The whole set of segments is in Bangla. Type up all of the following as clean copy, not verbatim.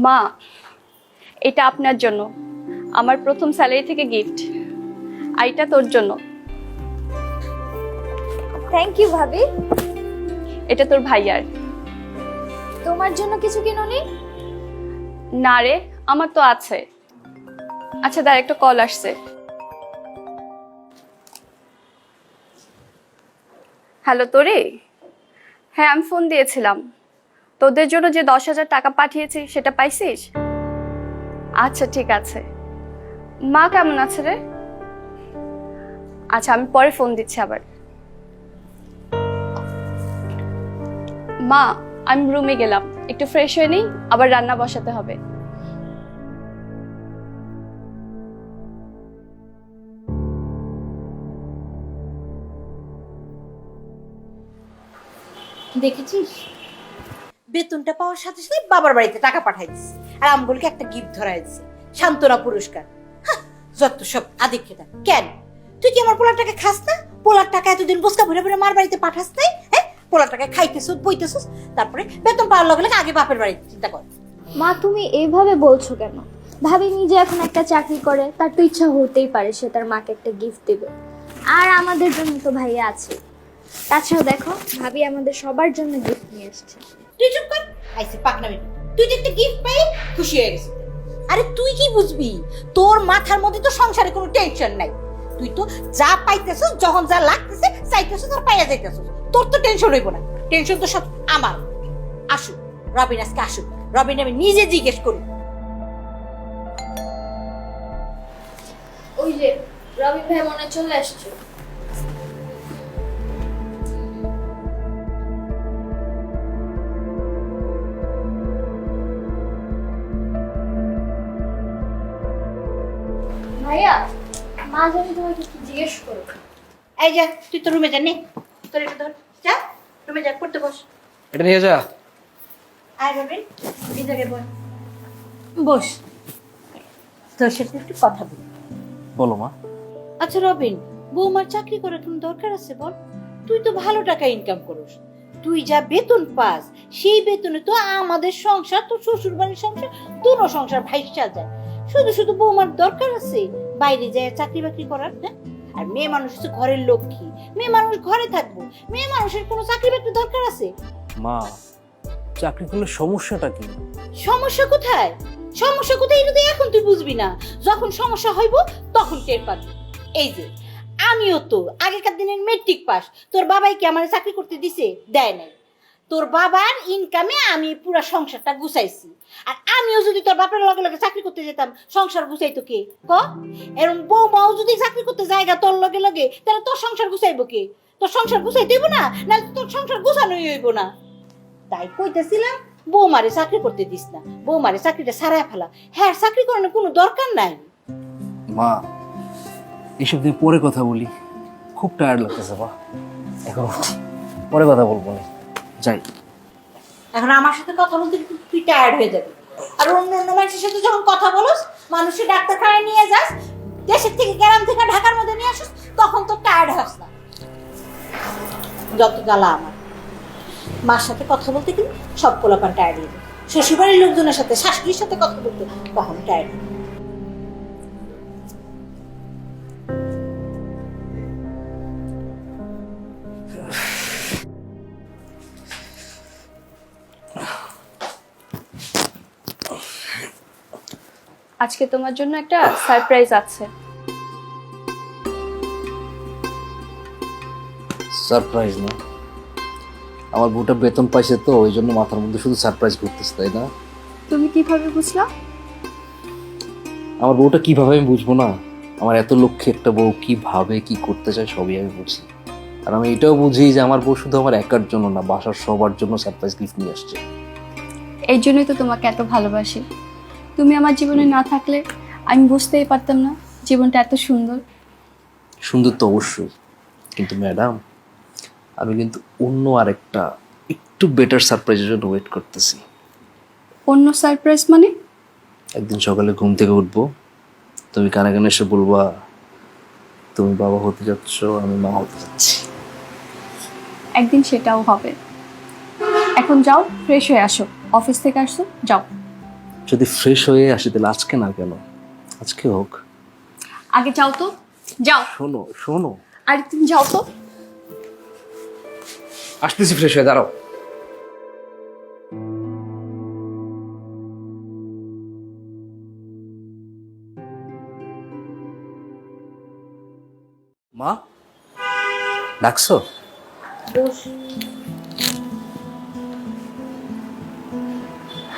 মা, এটা আপনার জন্য, আমার প্রথম স্যালারি থেকে গিফট। আর এটা তোর জন্য। থ্যাংক ইউ ভাবি। এটা তোর ভাইয়ার। তোমার জন্য কিছু কিনোনি? না রে, আমার তো আছে। আচ্ছা দাঁড়া, একটা কল আসছে। হ্যালো তোরে? হ্যাঁ, আমি ফোন দিয়েছিলাম। তোদের জন্য যে 10,000 টাকা পাঠিয়েছি সেটা পাইছিস? আচ্ছা ঠিক আছে। মা কেমন আছে রে? আচ্ছা, আমি পরে ফোন দিচ্ছি আবার। মা, আমি রুমে গেলাম, একটু ফ্রেশ হয়ে নিই, আবার রান্না বসাতে হবে। দেখেছিস, বেতনটা পাওয়ার সাথে সাথে বাবার বাড়িতে টাকা পাঠাই দিচ্ছে আর আমগুলোকে একটা গিফট ধরাই দিচ্ছে, সান্ত্বনা পুরস্কার। যত সব আদিক্ষেতা। কেন তুই কি আমার পোলার টাকা খাস না? পোলার টাকা এতদিন বসকা ভরে ভরে মার বাড়িতে পাঠাস নাই? হ্যাঁ, পোলার টাকা খাইতেছ বইতেছ, তারপরে বেতন পাওয়ার লগে লগে আগে বাপের বাড়িতে চিন্তা কর। মা তুমি এইভাবে বলছো কেন? ভাবি নিজে এখন একটা চাকরি করে, তার তো ইচ্ছা হতেই পারে সে তার মাকে একটা গিফট দেবে। আর আমাদের জন্য তো ভাইয়া আছে। তাছাড়া দেখো, ভাবি আমাদের সবার জন্য গিফট নিয়ে এসেছে। তুই চুপ কর, আইসি পাকনামি। তুই যে একটা গিফট পাই খুশি হয়ে গেছিস। আরে তুই কি বুঝবি, তোর মাথার মধ্যে তো সংসারে কোনো টেনশন নাই। তুই তো যা পাইতেছস, যখন যা লাগতেছে চাইতেছস আর পাইয়া যাইতেছস, তোর তো টেনশন হইব না। টেনশন তো সব আমার। আসুক রবিন, আজকে আসুক রবিন, আমি নিজে জিজ্ঞেস করি। ওই যে রবিন ভাই মনে চলে আসছে। ভাইয়া, মা জানি তোমাকে কি জিজ্ঞেস করো। এই যা, তুই তো রুমে জানি, তোর এটা ধর, যা রুমে যা, পড়তে বস। এটা নিয়ে যা। আয় রবিন, এই জায়গায় বস। বস, তোর সাথে একটু কথা বলি। বলো মা। আচ্ছা রবিন, বৌমার চাকরি করার কোনো দরকার আছে বল? তুই তো ভালো টাকা ইনকাম করিস, তুই যা বেতন পাস সেই বেতনে তো আমাদের সংসার, তো শ্বশুর বাড়ির সংসার, দুটো সংসার ভাইসা যায়। শুধু শুধু বৌমার দরকার আছে বাইরে যায় চাকরি বাকরি করার? হ্যাঁ, আর মেয়ে মানুষ হচ্ছে ঘরের লক্ষ্মী, মেয়ে মানুষ ঘরে থাকবো, মেয়ে মানুষের কোনো চাকরি বাকরি দরকার আছে? মা, চাকরি করলে সমস্যাটা কি? সমস্যা কোথায়? সমস্যা কোথায় এটা তো এখন তুই বুঝবি না, যখন সমস্যা হইব তখন টের পাবি। এই যে আমিও তো আগেকার দিনের মেট্রিক পাস, তোর বাবাই কি আমার চাকরি করতে দিছে? দেয় নাই। তোর বাবার ইনকামে আমি পুরো সংসারটা গুছাইছি। আর আমিও যদি তোর বাপের লগে লগে চাকরি করতে যেতাম, সংসার গুছাইতো কে ক? এরকম বৌমাও যদি চাকরি করতে জায়গা তোর লগে লগে, তাহলে তোর সংসার গুছাইবো কে? তোর সংসার গুছাইতে হইব না, নাহলে তোর সংসার গুছানোই হইব না। তাই কইতেছিলাম, বৌমারে চাকরি করতে দিস না, বৌমারে চাকরিটা সারায় ফেলা। হ্যাঁ, চাকরি করানোর কোনো দরকার নাই। মা, এইসব দিয়ে পরে কথা বলি, খুব টায়ার্ড লাগতেছে মা। এখন পরে কথা বলবো না, যাই। এখন আমার সাথে কথা বলতে তুই টায়ার্ড হয়ে যাবি, আর অন্য অন্য মানুষের সাথে যখন কথা বলস, মানুষের ডাক্তারখানায় নিয়ে যাস, দেশের থেকে গ্রাম থেকে ঢাকার মধ্যে নিয়ে আসিস, তখন তো টায়ার্ড হস না। যত জ্বালা আমার, মার সাথে কথা বলতে কিন্তু সব পোলাপান টায়ার্ড হয়ে যায়। শ্বশুরবাড়ির লোকজনের সাথে, শাশুড়ির সাথে কথা বলতে কখন টায়ার্ড। আজকে তোমার জন্য একটা সারপ্রাইজ আছে। সারপ্রাইজ না? আমার বউটা বেতন পাইছে তো, ওই জন্য মাথার মধ্যে শুধু সারপ্রাইজ করতেছে, তাই না? তুমি কিভাবে বুঝলা? আমার বউটা কিভাবে আমি বুঝবো না? আমার এত লক্ষ্যে একটা বউ কিভাবে কি করতে চায় সবই আমি বুঝি। আর আমি এটাও বুঝি যে আমার বউ শুধু আমার একার জন্য না, বাসার সবার জন্য সারপ্রাইজ গিফট নিয়ে আসছে। এই জন্যই তো তোমাকে এত ভালোবাসি। তুমি আমার জীবনে না থাকলে আমি বুঝতেই পারতাম না জীবনটা এত সুন্দর। সুন্দর তো অবশ্যই, কিন্তু ম্যাডাম আমি কিন্তু অন্য আরেকটা একটু বেটার সারপ্রাইজের জন্য ওয়েট করতেছি। অন্য সারপ্রাইজ মানে? একদিন সকালে ঘুম থেকে উঠবো, তুমি কানে কানে এসে বলবা তুমি বাবা হতে যাচ্ছ, আমি মা হতে যাচ্ছি। একদিন সেটাও হবে। এখন যাও, ফ্রেশ হয়ে আসো, অফিস থেকে আসছো, যাও। যদি ফ্রেশ হয়ে আসি তাহলে আজকে না কেন, আজকে হোক। আগে যাও তো, যাও। শোনো শোনো, আরে তুমি যাও তো। আসতেছি, ফ্রেশ হয়ে দাঁড়াও। মা, ডাকছো?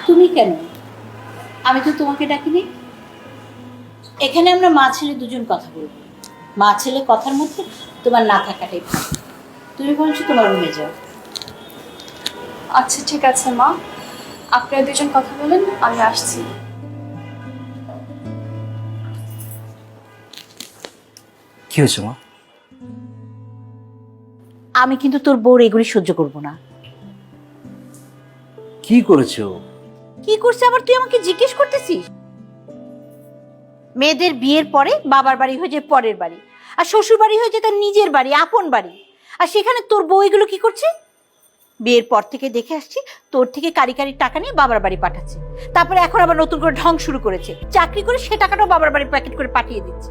তুমি কেন? আমি তো তোমাকে ডাকিনি। এখানে আমরা মা ছেলে দুজন কথা বলবো। মা ছেলে কথার মধ্যে তোমার না থাকাটাই ভালো। তুমি বলছো তোমার রুমে যাও। আচ্ছা ঠিক আছে মা, আপনারা দুজন কথা বলেন, আমি আসছি। কি হয়েছে মা? আমি কিন্তু তোর বউর এগুলি সহ্য করব না। কি করেছে ও? কি করছে আবার তুই আমাকে জিজ্ঞেস করতেছিস? মেয়েদের বিয়ের পরে বাবার বাড়ি হয়ে যায় পরের বাড়ি, আর শ্বশুর বাড়ি হয়ে যায় তার নিজের বাড়ি, আপন বাড়ি। আর সেখানে তোর বউ এগুলো কি করছে? বিয়ের পর থেকে দেখে আসছি তোর থেকে কারি কারি টাকা নিয়ে বাবার বাড়ি পাঠাচ্ছে, তারপরে এখন আবার নতুন করে ঢং শুরু করেছে, চাকরি করে সে টাকাটাও বাবার বাড়ি প্যাকেট করে পাঠিয়ে দিচ্ছে।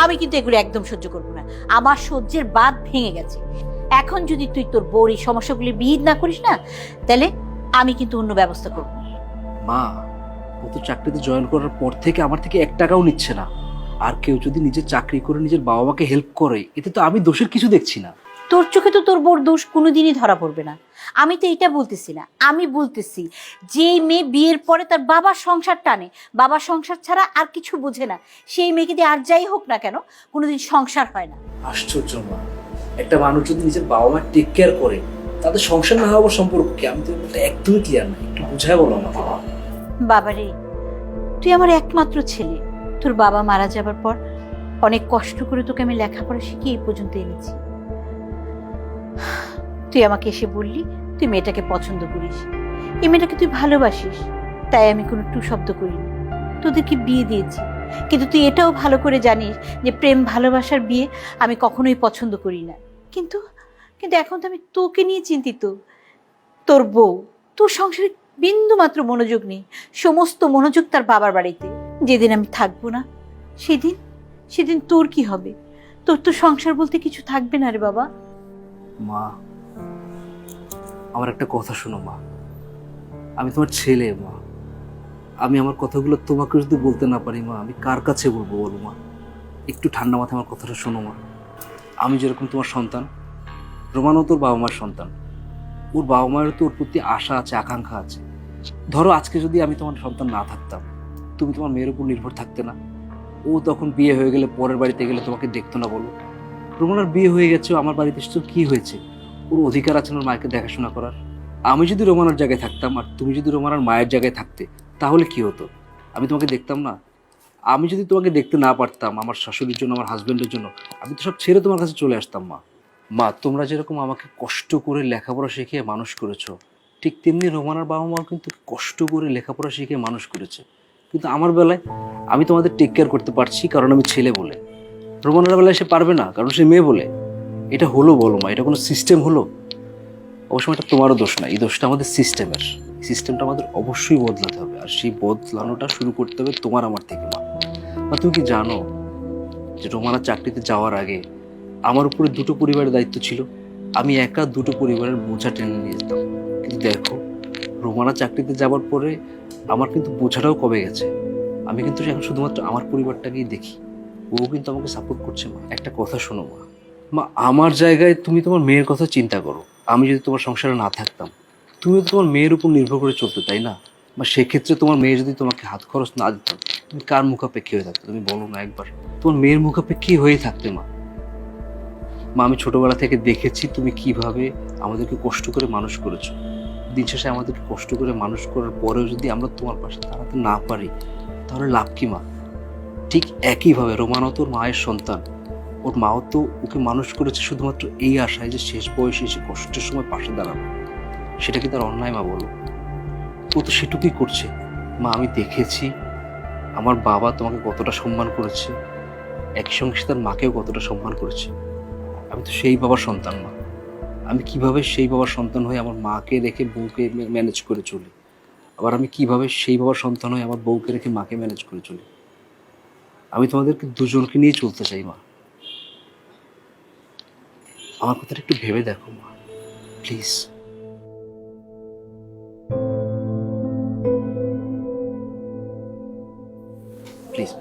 আমি কিন্তু এগুলো একদম সহ্য করবো না। আমার সহ্যের বাঁধ ভেঙে গেছে। এখন যদি তুই তোর বউর এই সমস্যাগুলি বিহিত না করিস না, তাহলে আমি কিন্তু অন্য ব্যবস্থা করবো। মা, ও তো চাকরিতে জয়েন করার পর থেকে আমার থেকে 1 টাকাও নিচ্ছে না। আর কেউ যদি নিজের চাকরি করে নিজের বাবা মাকে হেল্প করে, এতে তো আমি দোষের কিছু দেখছি না। তোর চোখে তো তোর বউর দোষ কোনোদিনই ধরা পড়বে না। আমি তো এটা বলতেছি না, আমি বলতেছি যে মেয়ে বিয়ের পরে তার বাবার সংসার টানে, বাবার সংসার ছাড়া আর কিছু বোঝে না, সেই মেয়েকে দিয়ে আর যাই হোক না কেন কোনোদিন সংসার হয় না। আশ্চর্য মা, একটা মানুষ যদি নিজের বাবা মা টেক কেয়ার করে, তাদের সংসার না হওয়ার সম্পর্ক কি? আমি তো এটা একদমই ক্লিয়ার না, একটু বুঝায় বলো আমাকে। বাবারে, তুই আমার একমাত্র ছেলে। তোর বাবা মারা যাবার পর অনেক কষ্ট করে তোকে আমি লেখাপড়া শিখিয়ে এই পর্যন্ত এনেছি। তুই আমাকে এসে বললি তুই মেয়েটাকে পছন্দ করিস, এই মেয়েটাকে তুই ভালোবাসিস, তাই আমি কোনো টু শব্দ করিনি, তোদেরকে বিয়ে দিয়েছি। কিন্তু তুই এটাও ভালো করে জানিস যে প্রেম ভালোবাসার বিয়ে আমি কখনোই পছন্দ করি না। কিন্তু কিন্তু এখন তো আমি তোকে নিয়ে চিন্তিত। তোর বউ, তোর সংসারে বিন্দু মাত্র মনোযোগ নেই, সমস্ত মনোযোগ তার বাবার বাড়িতে। যেদিন আমি থাকবো না, সেদিন সেদিন তোর কি হবে? তোর তো সংসার বলতে কিছু থাকবে না রে বাবা। মা, আমার একটা কথা শোনো মা, আমি তোমার ছেলে মা। আমি আমার কথাগুলো তোমাকে যদি বলতে না পারি মা, আমি কার কাছে বলবো বলো মা? একটু ঠান্ডা মাথায় আমার কথাটা শোনো মা। আমি যেরকম তোমার সন্তান, রোমানও তোর বাবা মার সন্তান। ওর বাবা মায়ের তো ওর প্রতি আশা আছে, আকাঙ্ক্ষা আছে। ধরো আজকে যদি আমি তোমার সন্তান না থাকতাম, তুমি তোমার মেয়ের উপর নির্ভর থাকতে না? ও তখন বিয়ে হয়ে গেলে পরের বাড়িতে গেলে তোমাকে দেখতো না বলো? রোমানার বিয়ে হয়ে গেছে, আমার বাড়িতে এসে কি হয়েছে? ওর অধিকার আছে ওর মাকে দেখাশোনা করার। আমি যদি রোমানার জায়গায় থাকতাম আর তুমি যদি রোমানার মায়ের জায়গায় থাকতে, তাহলে কি হতো? আমি তোমাকে দেখতাম না? আমি যদি তোমাকে দেখতে না পারতাম আমার শাশুড়ির জন্য, আমার হাজবেন্ডের জন্য, আমি তো সব ছেড়ে তোমার কাছে চলে আসতাম মা। মা, তোমরা যেরকম আমাকে কষ্ট করে লেখাপড়া শিখিয়ে মানুষ করেছো, ঠিক তেমনি রোমানার বাবা মাও কিন্তু কষ্ট করে লেখাপড়া শিখিয়ে মানুষ করেছে। কিন্তু আমার বেলায় আমি তোমাদের টেক কেয়ার করতে পারছি কারণ আমি ছেলে বলে। রোমানার বেলায় সে পারবে না কারণ সে মেয়ে বলে। এটা হলো বলো মা? এটা কোনো সিস্টেম হলো? অবশ্য এটা তোমারও দোষ না, এই দোষটা আমাদের সিস্টেমের। সিস্টেমটা আমাদের অবশ্যই বদলাতে হবে, আর সেই বদলানোটা শুরু করতে হবে তোমার আমার থেকে মা। তুমি কি জানো যে রোমানা চাকরিতে যাওয়ার আগে আমার উপরে 2টো পরিবারের দায়িত্ব ছিল? আমি একা 2টো পরিবারের বোঝা টেনে নিয়ে যেতাম। কিন্তু দেখো, রোমানা চাকরিতে যাওয়ার পরে আমার কিন্তু বোঝাটাও কমে গেছে। আমি কিন্তু এখন শুধুমাত্র আমার পরিবারটাকেই দেখি। ও কিন্তু আমাকে সাপোর্ট করছে মা। একটা কথা শোনো মা, মা আমার জায়গায় তুমি তোমার মেয়ের কথা চিন্তা করো। আমি যদি তোমার সংসারে না থাকতাম, তুমি তো তোমার মেয়ের উপর নির্ভর করে চলতে, তাই না? বা সেক্ষেত্রে তোমার মেয়ে যদি তোমাকে হাত খরচ না দিত, তুমি কার মুখাপেক্ষী হয়ে থাকতো? তুমি বলো না একবার। তোমার মেয়ের মুখাপেক্ষী হয়ে থাকতে মা। মা, আমি ছোটবেলা থেকে দেখেছি তুমি কিভাবে আমাদেরকে কষ্ট করে মানুষ করেছো। দিন শেষে আমাদেরকে কষ্ট করে মানুষ করার পরেও যদি আমরা তোমার পাশে দাঁড়াতে না পারি, তাহলে লাভ কি মা? ঠিক একইভাবে রোমানও তোর মায়ের সন্তান। ওর মাও তো ওকে মানুষ করেছে শুধুমাত্র এই আশায় যে শেষ বয়সে এসে কষ্টের সময় পাশে দাঁড়াবে। সেটা কি তার অন্যায় মা বলো? ও তো সেটুকুই করছে মা। আমি দেখেছি আমার বাবা তোমাকে কতটা সম্মান করেছে, একই সঙ্গে তার মাকেও কতটা সম্মান করেছে। আমি তো সেই বাবার সন্তান মা। আমি কিভাবে সেই বাবার সন্তান হয়ে আমার মাকে রেখে বউকে ম্যানেজ করে চলি? আবার আমি কিভাবে সেই বাবার সন্তান হয়ে আমার বউকে রেখে মাকে ম্যানেজ করে চলি। আমি তোমাদেরকে দুজনকে নিয়ে চলতে চাই মা। আমার কথাটা একটু ভেবে দেখো মা, প্লিজ। প্লিজ।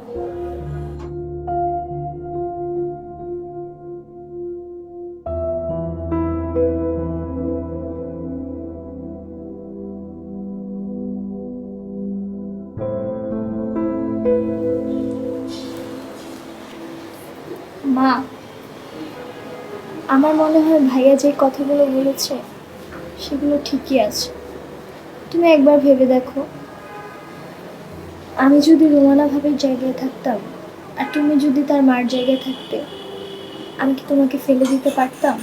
মা, আমার মনে হয় ভাইয়া যে কথাগুলো বলেছে সেগুলো ঠিকই আছে। তুমি একবার ভেবে দেখো, আমি যদি রোমানা ভাবির জায়গায় থাকতাম আর তুমি যদি তার মার জায়গায় থাকতে, আমি কি তোমাকে ফেলে দিতে পারতাম?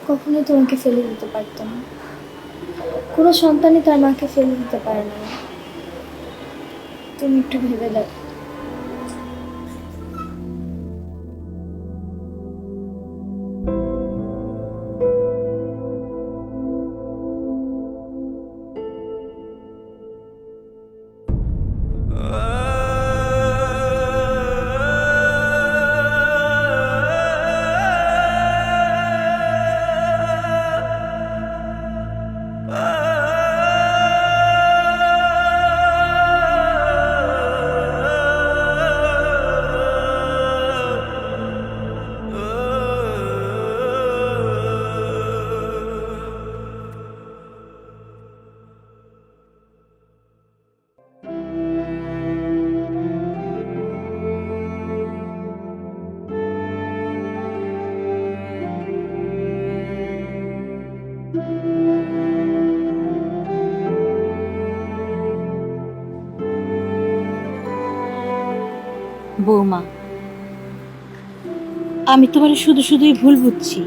কখনোই তোমাকে ফেলে দিতে পারতাম না। কোনো সন্তানই তার মাকে ফেলে দিতে পারে না। তুমি একটু ভেবে দেখো। বৌমা, আমি তোমার শুধুই ভুল বুঝছি।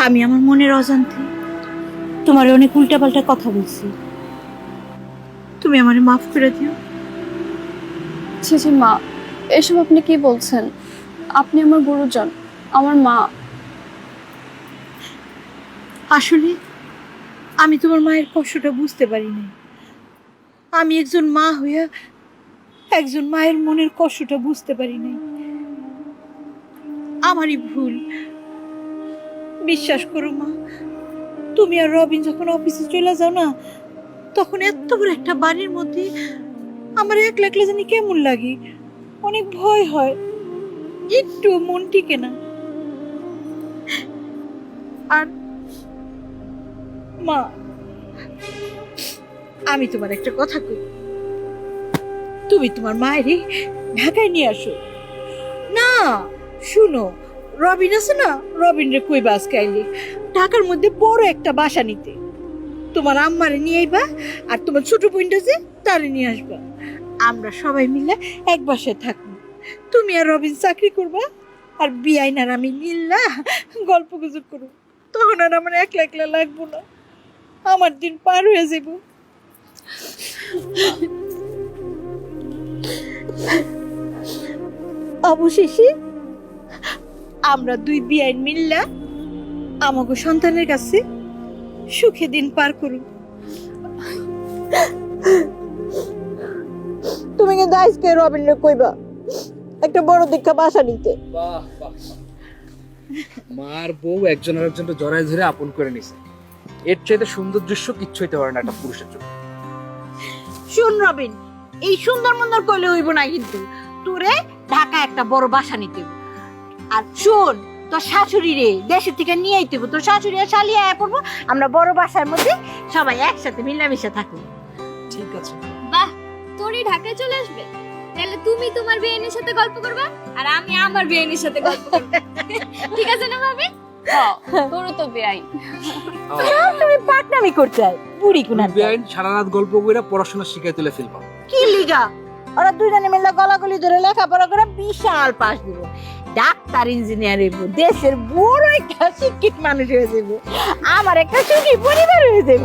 আমি আমার মনের অজান্তে তোমার অনেক উল্টাপাল্টা কথা বলছি। তুমি আমারে মাফ করে দিও। ছি ছি মা, এসব আপনি কি বলছেন? আপনি আমার গুরুজন, আমার মা। আসলে আমি তোমার মায়ের কষ্টটা বুঝতে পারি নাই। আমি একজন মা হইয়া একজন মায়ের মনের কষ্টটা বুঝতে পারি নাই। আমারই ভুল। বিশ্বাস করো মা, তুমি আর রবিন যখন অফিসে চলে যাও না, তখন এত বড় একটা বাড়ির মধ্যে আমার একলা একলা জানি কেমন লাগে, অনেক ভয় হয়, একটু মন টিকে না। আর মা, আমি তোমার একটা কথা কই, তুমি তোমার মায়েরই ঢাকায় নিয়ে আসো না। শুনো, রবিন আছে না, রবিন রে কই বাস কাইলি ঢাকার মধ্যে বড় একটা বাসা নিতে। তোমার আম্মারে নিয়ে আইবা, আর তোমার ছোট বোনটা যে তারে নিয়ে আসবা। আমরা সবাই মিলে এক বাসায় থাকবো। তুমি আর রবিন চাকরি করবা, আর বিআইন আর আমি মিল্লা গল্প গুজব করবো। তখন আর আমার একলা একলা লাগবো না, আমার দিন পার হয়ে যাব। অবশেষে আমরা দুই বিআইন মিল্লা আমাগো সন্তানের কাছে সুখে দিন পার করুন। তুমি কিন্তু আজকে রবিনরে কইবা একটা বড় দীক্ষা বাসা নিতে। বাহ বাহ, মার বউ একজন আরেকজনকে জড়ায় ধরে আপন করে নিছে। এর চাইতে সুন্দর দৃশ্য কিচ্ছু হইতে পারে না একটা পুরুষের জন্য। শুন রবিন, এই সুন্দর মন্দর কইলে হইব না, কিন্তু তোরে ঢাকা একটা বড় বাসা নিতে হবে। আর শুন, তোর শাশুড়ি রে দেশের থেকে নিয়ে আইতে হবে। তোর শাশুড়ি আর শালি আয়া পড়বো, আমরা বড় বাসার মধ্যে সবাই একসাথে মিলামিশা থাকবো। ঠিক আছে। বাহ, তোরই ঢাকায় চলে আসবে? তাহলে তুমি তোমার বিয়েনের সাথে গল্প করবা আর আমি আমার বিয়েনের সাথে গল্প করব। ঠিক আছে না ভাবি? হ্যাঁ, তোরও তো বেআই। তুমি পাকনামি করতে চাই বুড়ি কোনা বেআইন সারা রাত গল্প কইরা পড়াশোনা শিখাই তুলে ফেলবা। কি লিগা? ওরা দুজনে মিলে গলাগলি ধরে লেখাপড়া করে বিশাল পাস দিব, ডাক্তার ইঞ্জিনিয়ার হইব, দেশের বড় একটা শিক্ষিত মানুষ হয়ে যাব, আমার একটা সুখী পরিবার হয়ে যাব।